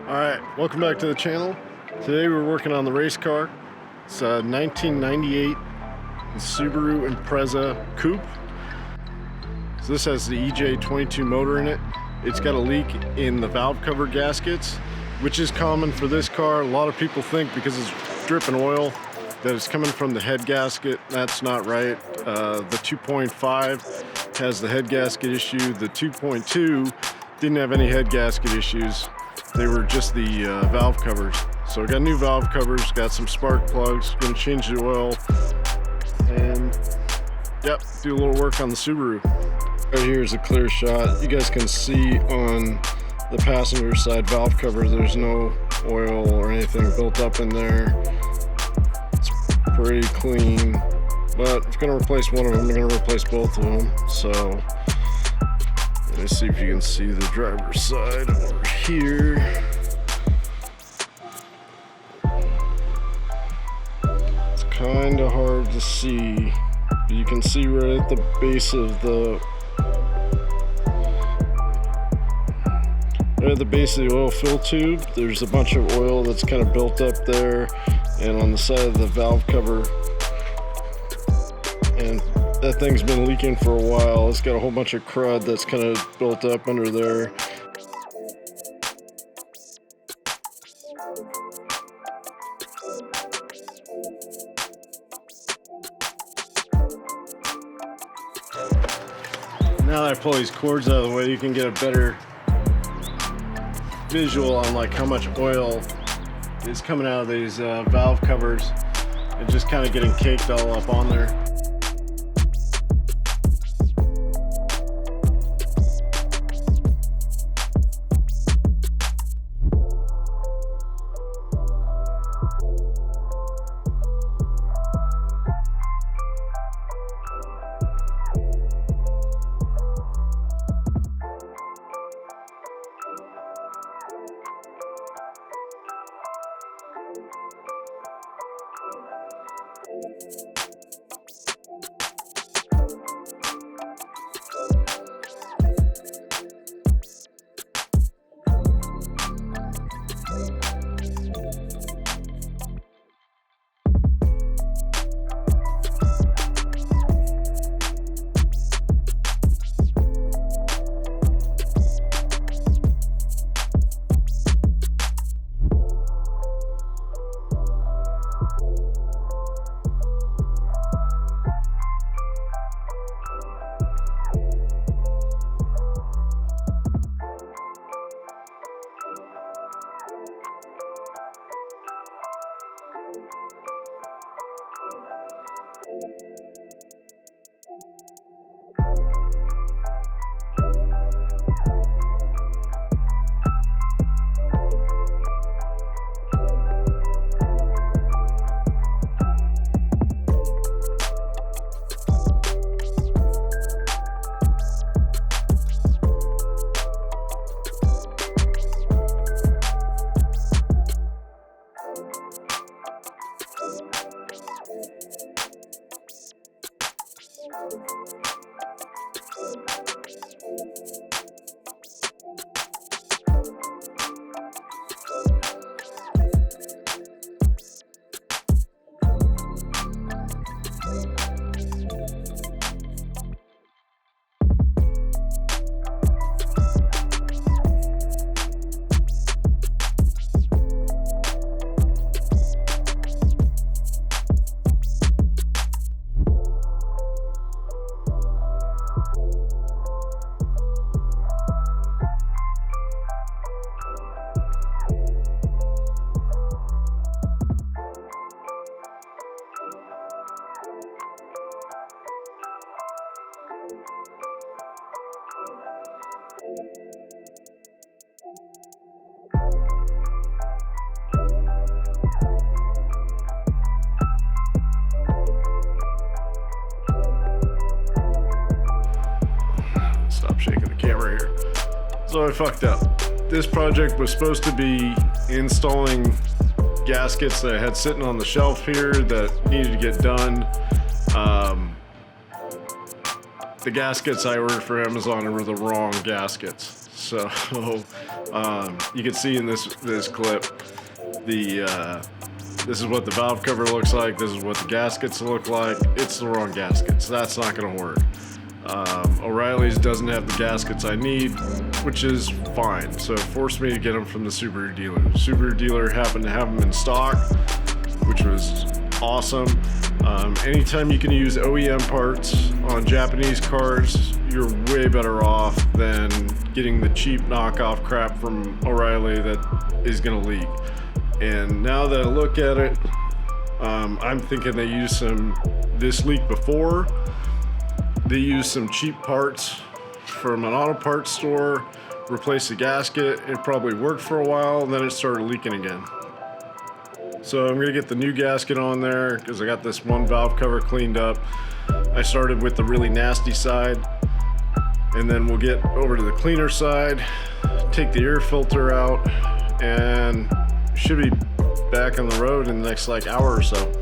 Alright, welcome back to the channel. Today we're working on the race car. It's a 1998 Subaru Impreza coupe. So this has the EJ22 motor in it. It's got a leak in the valve cover gaskets, which is common for this car. A lot of people think because it's dripping oil that it's coming from the head gasket. That's not right. The 2.5 has the head gasket issue. The 2.2 didn't have any head gasket issues. They were just the valve covers. So I got new valve covers, got some spark plugs, gonna change the oil, and yep, do a little work on the Subaru. Right here is a clear shot. You guys can see on the passenger side valve cover, there's no oil or anything built up in there. It's pretty clean, but if I'm gonna replace one of them, I'm gonna replace both of them. So let me see if you can see the driver's side over here. It's kind of hard to see, but you can see right at the base of the oil fill tube, there's a bunch of oil that's kind of built up there, and on the side of the valve cover, and that thing's been leaking for a while. It's got a whole bunch of crud that's kind of built up under there. Now that I pull these cords out of the way, you can get a better visual on like how much oil is coming out of these valve covers and just kind of getting caked all up on there. Stop shaking the camera here. So I fucked up. This project was supposed to be installing gaskets that I had sitting on the shelf here that needed to get done. The gaskets I ordered for Amazon were the wrong gaskets. So you can see in this clip this is what the valve cover looks like. This is what the gaskets look like. It's the wrong gaskets. That's not going to work. O'Reilly's doesn't have the gaskets I need, which is fine. So it forced me to get them from the Subaru dealer. The Subaru dealer happened to have them in stock, which was awesome. Anytime you can use OEM parts on Japanese cars, you're way better off than getting the cheap knockoff crap from O'Reilly that is going to leak. And now that I look at it, I'm thinking they used this leak before. They used some cheap parts from an auto parts store, replaced the gasket. It probably worked for a while, and then it started leaking again. So I'm gonna get the new gasket on there because I got this one valve cover cleaned up. I started with the really nasty side, and then we'll get over to the cleaner side, take the air filter out, and should be back on the road in the next like hour or so.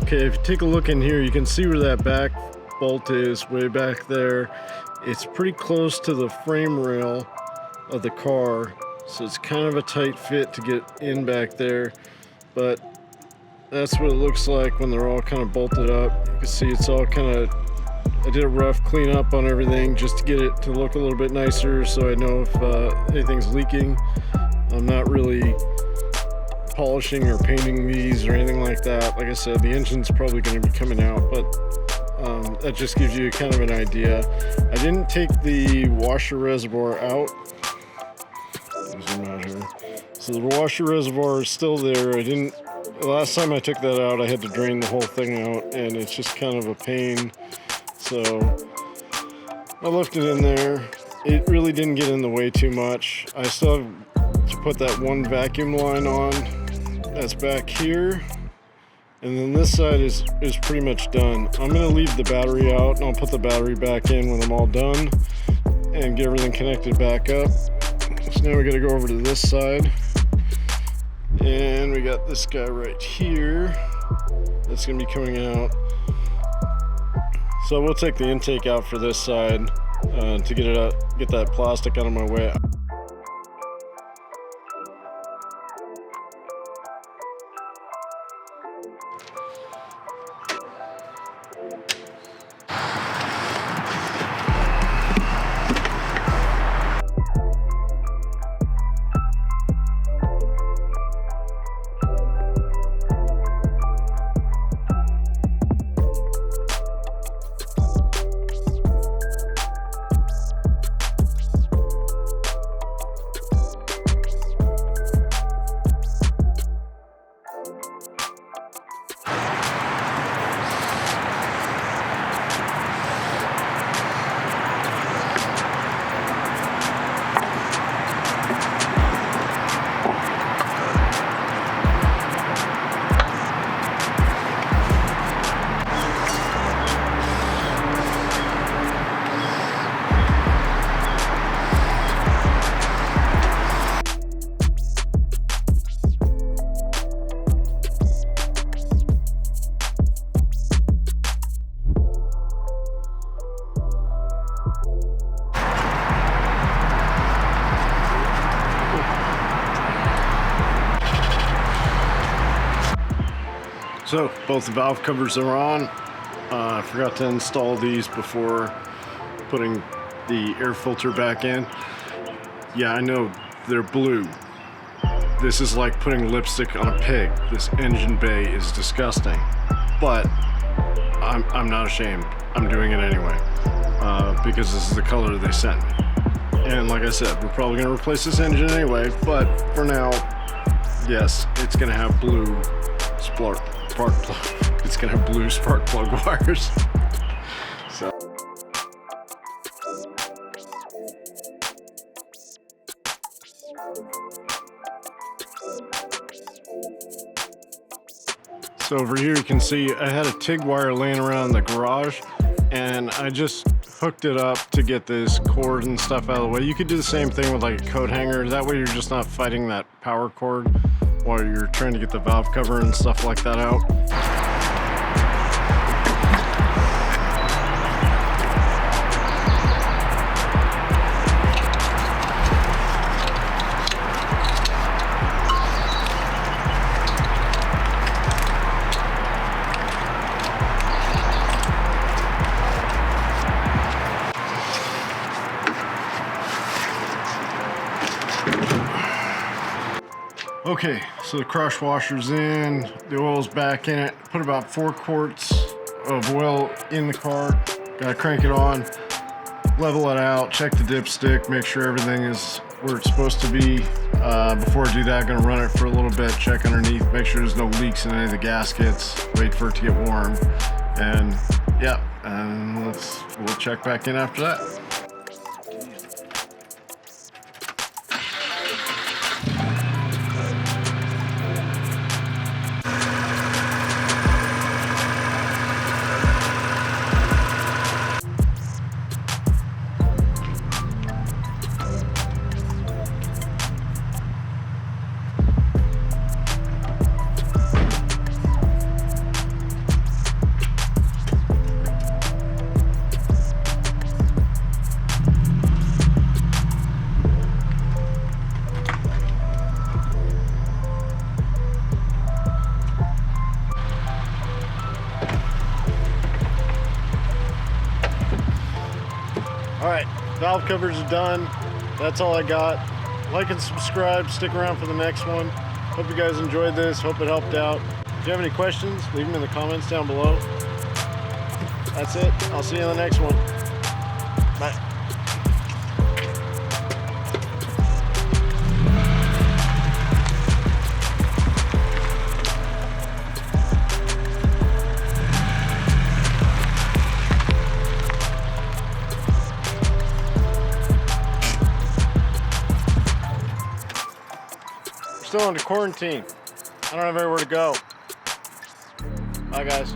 Okay, if you take a look in here, you can see where that back bolt is, way back there. It's pretty close to the frame rail of the car, so it's kind of a tight fit to get in back there, but that's what it looks like when they're all kind of bolted up. You can see it's all kind of, I did a rough clean up on everything just to get it to look a little bit nicer so I know if anything's leaking. I'm not really polishing or painting these or anything like that. Like I said, the engine's probably going to be coming out, but that just gives you kind of an idea. I didn't take the washer reservoir out. Zoom out here. So the washer reservoir is still there. Last time I took that out, I had to drain the whole thing out, and it's just kind of a pain. So I left it in there. It really didn't get in the way too much. I still have to put that one vacuum line on. That's back here, and then this side is pretty much done. I'm going to leave the battery out, and I'll put the battery back in when I'm all done and get everything connected back up. So now we got to go over to this side, and we got this guy right here that's going to be coming out. So we'll take the intake out for this side to get that plastic out of my way. So both the valve covers are on. I forgot to install these before putting the air filter back in. Yeah, I know they're blue. This is like putting lipstick on a pig. This engine bay is disgusting, but I'm not ashamed. I'm doing it anyway because this is the color they sent me. And like I said, we're probably gonna replace this engine anyway, but for now, yes, it's gonna have blue spark plug. It's gonna have blue spark plug wires. So. So over here you can see I had a TIG wire laying around in the garage, and I just hooked it up to get this cord and stuff out of the way. You could do the same thing with like a coat hanger. That way you're just not fighting that power cord while you're trying to get the valve cover and stuff like that out. Okay, so the crush washer's in, the oil's back in it. Put about 4 quarts of oil in the car. Gotta crank it on, level it out, check the dipstick, make sure everything is where it's supposed to be. Before I do that, I'm gonna run it for a little bit, check underneath, make sure there's no leaks in any of the gaskets, wait for it to get warm. And yeah, and we'll check back in after that. Alright, valve covers are done. That's all I got. Like and subscribe, stick around for the next one. Hope you guys enjoyed this, hope it helped out. If you have any questions, leave them in the comments down below. That's it, I'll see you in the next one. Bye. Still under quarantine. I don't have anywhere to go. Bye guys.